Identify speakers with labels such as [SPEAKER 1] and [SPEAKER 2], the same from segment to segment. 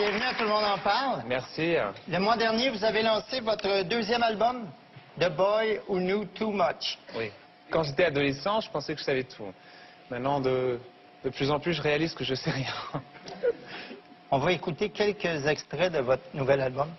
[SPEAKER 1] Bienvenue à Tout le monde en parle.
[SPEAKER 2] Merci.
[SPEAKER 1] Le mois dernier, vous avez lancé votre deuxième album, The Boy Who Knew Too Much.
[SPEAKER 2] Oui. Quand j'étais adolescent, je pensais que je savais tout. Maintenant, de plus en plus, je réalise que je sais rien.
[SPEAKER 1] On va écouter quelques extraits de votre nouvel album.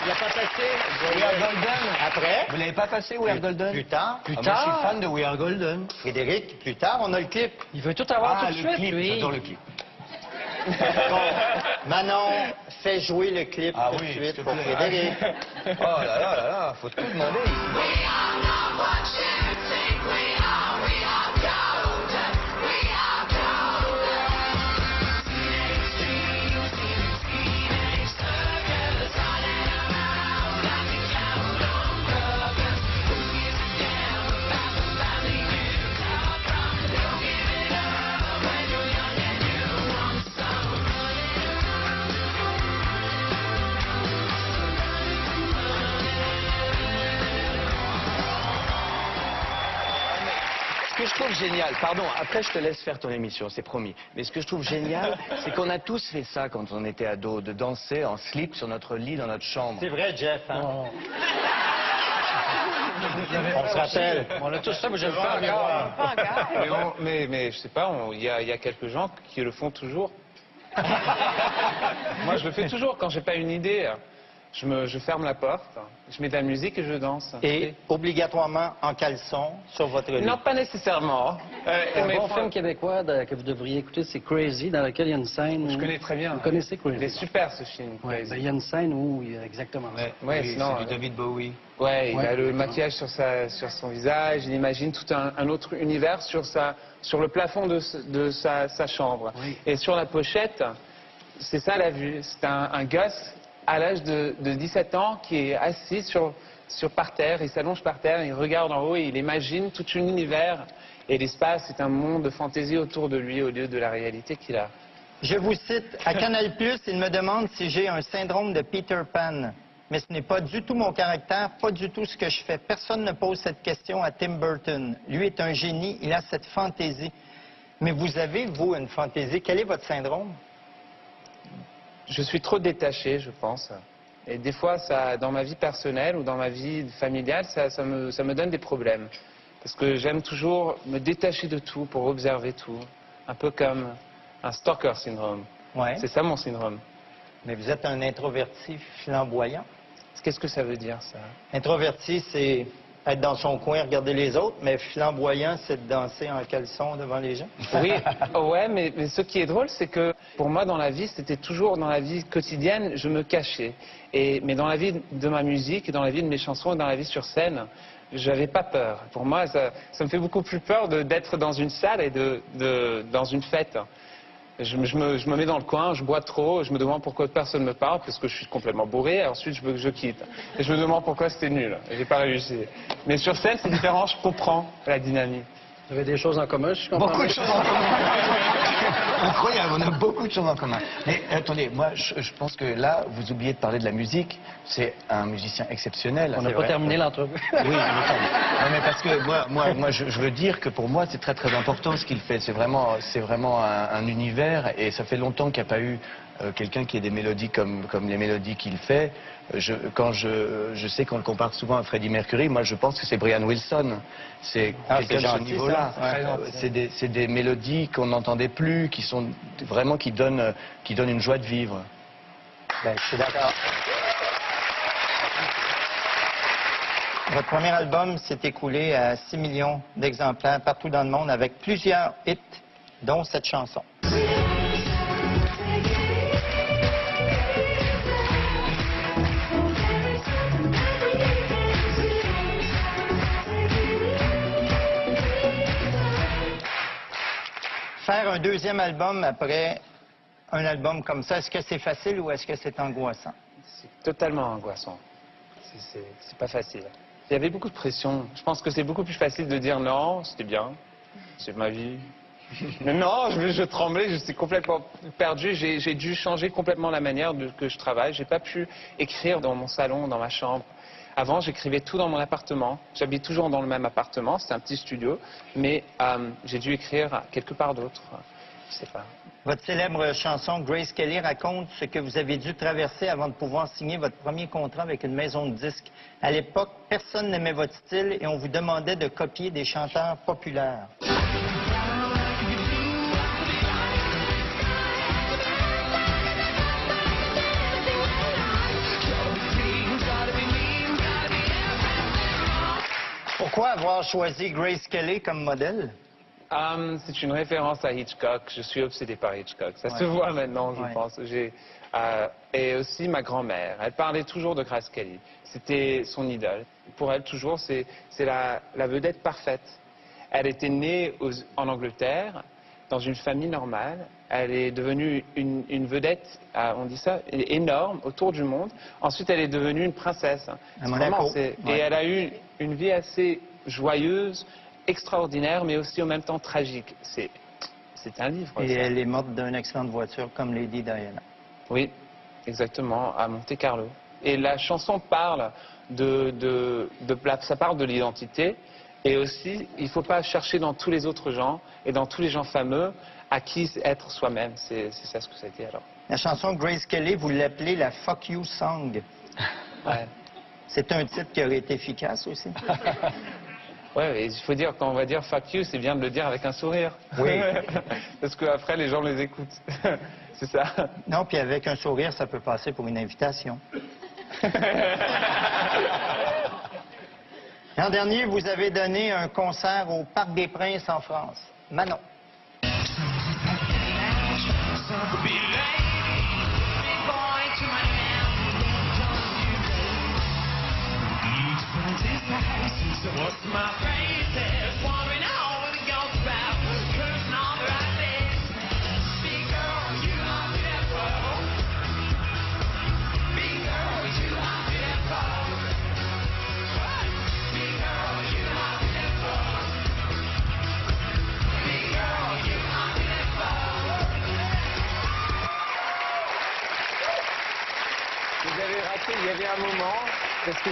[SPEAKER 1] Il n'a pas passé We Are Golden après.
[SPEAKER 3] Vous l'avez pas passé, We Are Golden?
[SPEAKER 1] Plus tard.
[SPEAKER 3] Moi, je suis fan de We Are Golden.
[SPEAKER 1] Frédéric, plus tard, on a le clip.
[SPEAKER 4] Il veut tout avoir tout de suite,
[SPEAKER 3] clip,
[SPEAKER 4] lui.
[SPEAKER 3] j'adore le clip.
[SPEAKER 1] Bon, Manon, fais jouer le clip tout de suite pour Frédéric.
[SPEAKER 3] Oh là là là là, faut tout demander. Ce que je trouve génial, pardon, après je te laisse faire ton émission, c'est promis. Mais ce que je trouve génial, c'est qu'on a tous fait ça quand on était ados, de danser en slip sur notre lit dans notre chambre.
[SPEAKER 1] C'est vrai, Jeff, hein?
[SPEAKER 4] Oh.
[SPEAKER 1] On se rappelle.
[SPEAKER 4] On a tous ça, mais je le fais encore.
[SPEAKER 2] Mais je sais pas, il y a quelques gens qui le font toujours. Moi, je le fais toujours quand j'ai pas une idée. Je ferme la porte, je mets de la musique et je danse.
[SPEAKER 1] Et obligatoirement en caleçon sur votre lit.
[SPEAKER 2] Non, pas nécessairement.
[SPEAKER 4] Un bon film québécois que vous devriez écouter, c'est Crazy, dans lequel il y a une scène où...
[SPEAKER 2] Je connais très bien.
[SPEAKER 4] Vous connaissez Crazy?
[SPEAKER 2] Il est super, ce film.
[SPEAKER 4] Ouais, ben, il y a une scène où il y a exactement ça.
[SPEAKER 2] Ouais,
[SPEAKER 3] Oui,
[SPEAKER 2] sinon,
[SPEAKER 3] c'est du David Bowie.
[SPEAKER 2] Ouais, il
[SPEAKER 4] Ouais,
[SPEAKER 2] a le maquillage sur son visage, il imagine tout un autre univers sur le plafond de sa chambre.
[SPEAKER 4] Oui.
[SPEAKER 2] Et sur la pochette, c'est ça la vue. C'est un gosse à l'âge de 17 ans qui est assis par terre, il s'allonge par terre, il regarde en haut et il imagine tout un univers. Et l'espace est un monde de fantaisie autour de lui au lieu de la réalité qu'il a.
[SPEAKER 1] Je vous cite, à Canal+, il me demande si j'ai un syndrome de Peter Pan. Mais ce n'est pas du tout mon caractère, pas du tout ce que je fais. Personne ne pose cette question à Tim Burton. Lui est un génie, il a cette fantaisie. Mais vous avez, vous, une fantaisie. Quel est votre syndrome?
[SPEAKER 2] Je suis trop détaché, je pense. Et des fois, dans ma vie personnelle ou dans ma vie familiale, ça me donne des problèmes. Parce que j'aime toujours me détacher de tout pour observer tout. Un peu comme un stalker syndrome.
[SPEAKER 1] Ouais.
[SPEAKER 2] C'est ça mon syndrome.
[SPEAKER 1] Mais vous êtes un introverti flamboyant.
[SPEAKER 2] Qu'est-ce que ça veut dire, ça?
[SPEAKER 1] Introverti, c'est être dans son coin, regarder les autres, mais flamboyant, c'est de danser en caleçon devant les gens.
[SPEAKER 2] Oui, ouais, mais ce qui est drôle, c'est que pour moi, dans la vie, c'était toujours dans la vie quotidienne, je me cachais. Mais dans la vie de ma musique, dans la vie de mes chansons, dans la vie sur scène, j'avais pas peur. Pour moi, ça me fait beaucoup plus peur d'être dans une salle et dans une fête. Je me mets dans le coin, je bois trop, je me demande pourquoi personne me parle, parce que je suis complètement bourré, et ensuite je quitte. Et je me demande pourquoi c'était nul, et j'ai pas réussi. Mais sur scène, c'est différent, je comprends la dynamique.
[SPEAKER 4] Vous avez des choses en commun, je comprends.
[SPEAKER 3] Beaucoup de choses en commun. Incroyable, on a beaucoup de choses en commun. Mais attendez, moi je pense que là, vous oubliez de parler de la musique. C'est un musicien exceptionnel.
[SPEAKER 4] On n'a pas terminé l'entrevue.
[SPEAKER 3] Oui, mais parce que moi je veux dire que pour moi, c'est très très important ce qu'il fait. C'est vraiment un univers, et ça fait longtemps qu'il n'y a pas eu quelqu'un qui ait des mélodies comme les mélodies qu'il fait. Quand je sais qu'on le compare souvent à Freddie Mercury, moi je pense que c'est Brian Wilson. C'est quelqu'un de ce niveau-là. C'est des mélodies qu'on n'entendait plus, qui sont vraiment qui donnent une joie de vivre.
[SPEAKER 1] Ben, je suis d'accord. Votre premier album s'est écoulé à 6 millions d'exemplaires partout dans le monde avec plusieurs hits, dont cette chanson. Faire un deuxième album après un album comme ça, est-ce que c'est facile ou est-ce que c'est angoissant?
[SPEAKER 2] C'est totalement angoissant. C'est pas facile. Il y avait beaucoup de pression. Je pense que c'est beaucoup plus facile de dire non, c'était bien, c'est ma vie. Mais non, je tremblais, je suis complètement perdu. J'ai dû changer complètement la manière que je travaille. J'ai pas pu écrire dans mon salon, dans ma chambre. Avant, j'écrivais tout dans mon appartement. J'habite toujours dans le même appartement, c'est un petit studio. Mais j'ai dû écrire quelque part d'autre. Je sais pas.
[SPEAKER 1] Votre célèbre chanson Grace Kelly raconte ce que vous avez dû traverser avant de pouvoir signer votre premier contrat avec une maison de disques. À l'époque, personne n'aimait votre style et on vous demandait de copier des chanteurs populaires. Pourquoi avoir choisi Grace Kelly comme modèle?
[SPEAKER 2] C'est une référence à Hitchcock. Je suis obsédé par Hitchcock. Ça se voit maintenant, je pense. Et aussi ma grand-mère. Elle parlait toujours de Grace Kelly. C'était son idole. Pour elle, toujours, c'est la vedette parfaite. Elle était née en Angleterre, dans une famille normale. Elle est devenue une vedette, on dit ça, énorme, autour du monde. Ensuite, elle est devenue une princesse.
[SPEAKER 1] À Monaco.
[SPEAKER 2] Et elle a eu une vie assez joyeuse, extraordinaire, mais aussi en même temps tragique. C'est un livre.
[SPEAKER 1] Et
[SPEAKER 2] ça.
[SPEAKER 1] elle est morte d'une accident de voiture comme Lady Diana.
[SPEAKER 2] Oui, exactement, à Monte Carlo. Et la chanson parle ça parle de l'identité. Et aussi, il ne faut pas chercher dans tous les autres gens et dans tous les gens fameux à qui être soi-même. C'est ça ce que ça a été alors.
[SPEAKER 1] La chanson Grace Kelly, vous l'appelez la Fuck You Song.
[SPEAKER 2] Ouais.
[SPEAKER 1] C'est un titre qui aurait été efficace aussi.
[SPEAKER 2] Ouais, il faut dire, quand on va dire fuck you, c'est bien de le dire avec un sourire.
[SPEAKER 1] Oui.
[SPEAKER 2] Parce qu'après, les gens les écoutent. C'est ça.
[SPEAKER 1] Non, puis avec un sourire, ça peut passer pour une invitation. L'an dernier, vous avez donné un concert au Parc des Princes en France. Manon.
[SPEAKER 2] Il y avait un moment, parce que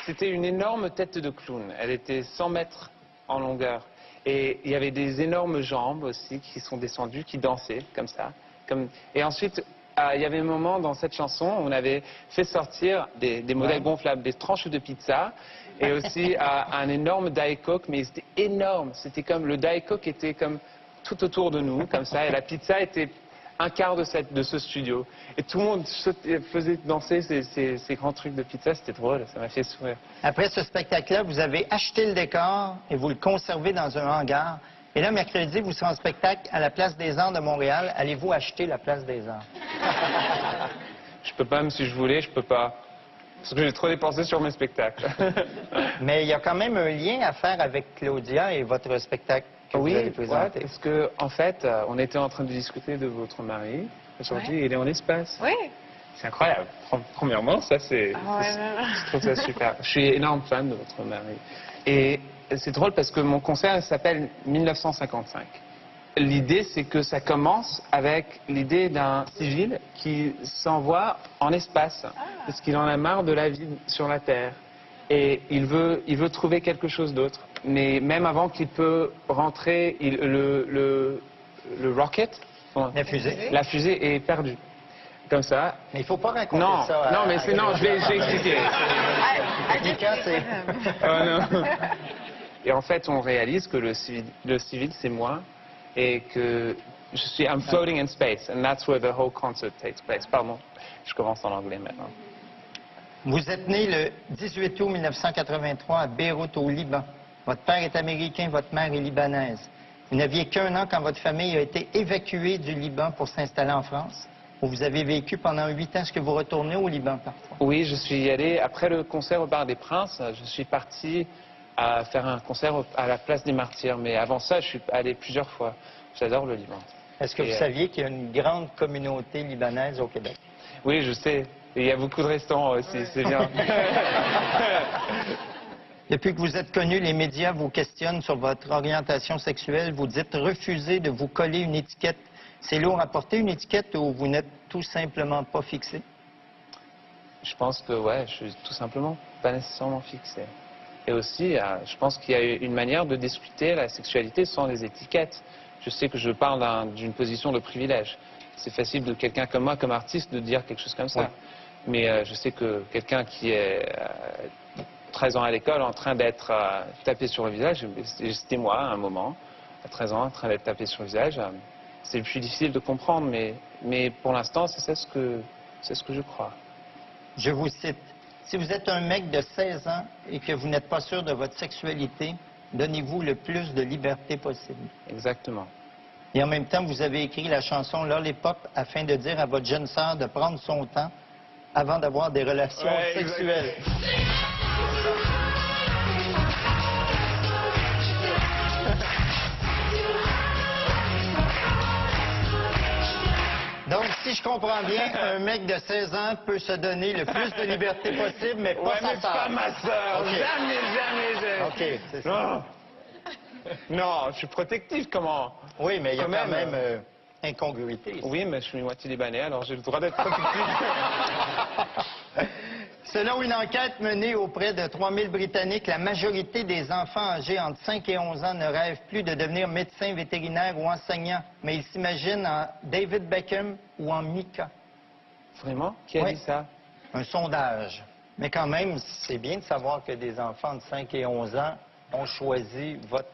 [SPEAKER 2] c'était une énorme tête de clown. Elle était 100 mètres en longueur. Et il y avait des énormes jambes aussi qui sont descendues, qui dansaient comme ça. Et ensuite, il y avait un moment dans cette chanson où on avait fait sortir des modèles gonflables, des tranches de pizza, et aussi un énorme Diet Coke, mais c'était énorme. C'était comme, le Diet Coke était comme tout autour de nous, comme ça, et la pizza était un quart de ce studio. Et tout le monde faisait danser ces grands trucs de pizza, c'était drôle, ça m'a fait sourire.
[SPEAKER 1] Après ce spectacle-là, vous avez acheté le décor et vous le conservez dans un hangar. Et là, mercredi, vous serez en spectacle à la Place des Arts de Montréal. Allez-vous acheter la Place des Arts?
[SPEAKER 2] Je peux pas, même si je voulais, je peux pas. Parce que j'ai trop dépensé sur mes spectacles.
[SPEAKER 1] Mais il y a quand même un lien à faire avec Claudia et votre spectacle que vous allez présenter.
[SPEAKER 2] Parce que, en fait, on était en train de discuter de votre mari. Aujourd'hui, il est en espace.
[SPEAKER 5] Oui.
[SPEAKER 2] C'est incroyable. Premièrement, ça, je trouve ça super. Je suis énorme fan de votre mari. Et c'est drôle parce que mon concert s'appelle 1955. L'idée, c'est que ça commence avec l'idée d'un civil qui s'envoie en espace parce qu'il en a marre de la vie sur la Terre. Et il veut trouver quelque chose d'autre. Mais même avant qu'il peut rentrer, le rocket, la fusée est perdue. Comme ça.
[SPEAKER 1] Mais il ne faut pas raconter ça.
[SPEAKER 2] Non, mais non, je vais expliquer. Oh, non. Et en fait, on réalise que le civil, c'est moi, et que I'm floating in space, and that's where the whole concert takes place. Pardon, je commence en anglais maintenant.
[SPEAKER 1] Vous êtes né le 18 août 1983 à Beyrouth, au Liban. Votre père est américain, votre mère est libanaise. Vous n'aviez qu'1 an quand votre famille a été évacuée du Liban pour s'installer en France, où vous avez vécu pendant 8 ans. Est-ce que vous retournez au Liban parfois?
[SPEAKER 2] Oui, je suis allé, après le concert au Bar des Princes, je suis parti à faire un concert à la Place des Martyrs. Mais avant ça, je suis allé plusieurs fois. J'adore le Liban.
[SPEAKER 1] Est-ce que vous saviez qu'il y a une grande communauté libanaise au Québec?
[SPEAKER 2] Oui, je sais. Et il y a beaucoup de restaurants aussi, c'est bien.
[SPEAKER 1] Depuis que vous êtes connu, les médias vous questionnent sur votre orientation sexuelle. Vous dites refuser de vous coller une étiquette. C'est lourd à porter, une étiquette, où vous n'êtes tout simplement pas fixé?
[SPEAKER 2] Je pense que, ouais, je suis tout simplement pas nécessairement fixé. Et aussi, je pense qu'il y a une manière de discuter la sexualité sans les étiquettes. Je sais que je parle d'une position de privilège. C'est facile de quelqu'un comme moi, comme artiste, de dire quelque chose comme ça.
[SPEAKER 1] Oui.
[SPEAKER 2] Mais je sais que quelqu'un qui est 13 ans à l'école en train d'être tapé sur le visage, c'était moi à un moment, à 13 ans, en train d'être tapé sur le visage, c'est plus difficile de comprendre, mais pour l'instant, c'est ce que je crois.
[SPEAKER 1] Je vous cite. Si vous êtes un mec de 16 ans et que vous n'êtes pas sûr de votre sexualité, donnez-vous le plus de liberté possible.
[SPEAKER 2] Exactement.
[SPEAKER 1] Et en même temps, vous avez écrit la chanson Lollipop afin de dire à votre jeune sœur de prendre son temps avant d'avoir des relations sexuelles. Donc, si je comprends bien, un mec de 16 ans peut se donner le plus de liberté possible, mais pas sa sœur.
[SPEAKER 2] Pas ma sœur.
[SPEAKER 1] Okay.
[SPEAKER 2] Jamais.
[SPEAKER 1] OK, c'est ça.
[SPEAKER 2] Non, je suis protectif, comment?
[SPEAKER 1] Oui, mais il y a
[SPEAKER 2] Quand
[SPEAKER 1] quand
[SPEAKER 2] même,
[SPEAKER 1] même incongruité ici.
[SPEAKER 2] Oui, mais je suis moitié libanais, alors j'ai le droit d'être protectif.
[SPEAKER 1] Selon une enquête menée auprès de 3000 Britanniques, la majorité des enfants âgés entre 5 et 11 ans ne rêvent plus de devenir médecin, vétérinaire ou enseignant, mais ils s'imaginent en David Beckham ou en Mika.
[SPEAKER 2] Vraiment? Qui a
[SPEAKER 1] Oui.
[SPEAKER 2] dit ça?
[SPEAKER 1] Un sondage. Mais quand même, c'est bien de savoir que des enfants de 5 et 11 ans ont choisi votre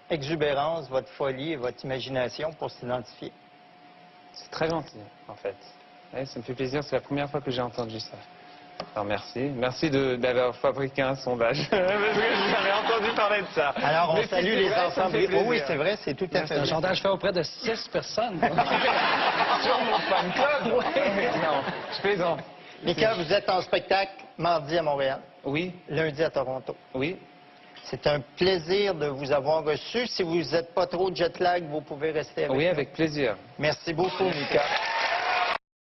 [SPEAKER 1] exubérance, votre folie et votre imagination pour s'identifier.
[SPEAKER 2] C'est très gentil, en fait. Ouais, ça me fait plaisir, c'est la première fois que j'ai entendu ça. Alors merci. Merci d'avoir fabriqué un sondage. Parce que je n'avais entendu parler de ça.
[SPEAKER 1] Alors, on
[SPEAKER 2] Mais
[SPEAKER 1] salue
[SPEAKER 2] c'est
[SPEAKER 1] les
[SPEAKER 2] vrai,
[SPEAKER 1] enfants.
[SPEAKER 2] ça me fait
[SPEAKER 1] Oui,
[SPEAKER 2] plaisir.
[SPEAKER 1] oui, c'est vrai, c'est tout à fait
[SPEAKER 4] C'est un
[SPEAKER 1] vrai.
[SPEAKER 4] sondage fait auprès de 6 personnes.
[SPEAKER 2] Sur mon fan club? Non, je plaisante.
[SPEAKER 1] Mika, vous êtes en spectacle mardi à Montréal,
[SPEAKER 2] Oui,
[SPEAKER 1] lundi à Toronto.
[SPEAKER 2] oui.
[SPEAKER 1] C'est un plaisir de vous avoir reçu. Si vous n'êtes pas trop jet lag, vous pouvez rester avec
[SPEAKER 2] Oui,
[SPEAKER 1] nous.
[SPEAKER 2] avec plaisir.
[SPEAKER 1] Merci beaucoup, Mika.